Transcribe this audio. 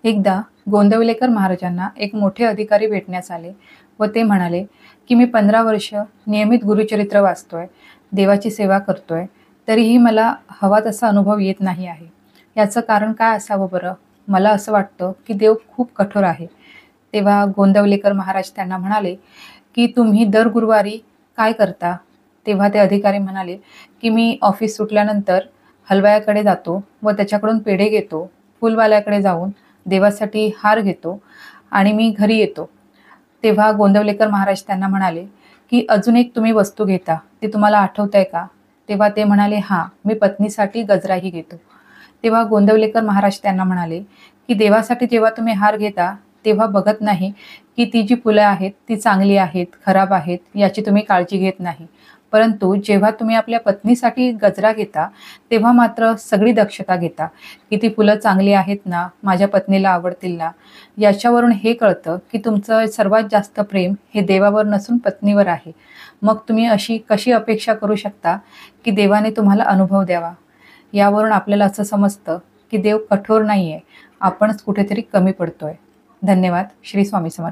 एकदा गोंदवलेकर महाराजांना एक मोठे अधिकारी भेटण्यास आले व ते म्हणाले की मी 15 वर्ष नियमित गुरुचरित्र वाचतोय, देवाची सेवा करतोय, तरीही मला हवा तसा अनुभव येत नाही आहे. याचं कारण काय असावं बरं? मला असं वाटतं की देव खूप कठोर आहे. तेव्हा गोंदवलेकर महाराज त्यांना म्हणाले की तुम्ही दर गुरुवारी काय करता? तेव्हा ते अधिकारी म्हणाले की मी ऑफिस सुटल्यानंतर हलवायाकडे जातो व त्याच्याकडून पेढे घेतो, फुलवाल्याकडे जाऊन देवासाठी हार घेतो आणि मी घरी येतो. तेव्हा गोंदवलेकर महाराज त्यांना म्हणाले की अजून एक तुम्ही वस्तू घेता, ती तुम्हाला आठवतंय का? तेव्हा ते म्हणाले, हां, मी पत्नीसाठी गजराही घेतो. तेव्हा गोंदवलेकर महाराज त्यांना म्हणाले की देवासाठी जेव्हा तुम्ही हार घेता तेव्हा बघत नाही की ती जी फुलं आहेत ती चांगली आहेत, खराब आहेत याची तुम्ही काळजी घेत नाही. परंतु जेव्हा तुम्ही आपल्या पत्नीसाठी गजरा घेता तेव्हा मात्र सगळी दक्षता घेता की ती फुलं चांगली आहेत ना, माझ्या पत्नीला आवडतील ना. याच्यावरून हे कळतं की तुमचं सर्वात जास्त प्रेम हे देवावर नसून पत्नीवर आहे. मग तुम्ही अशी कशी अपेक्षा करू शकता की देवाने तुम्हाला अनुभव द्यावा? यावरून आपल्याला असं समजतं की देव कठोर नाहीये, आपणच कुठेतरी कमी पडतोय. धन्यवाद. श्री स्वामी समर्थ.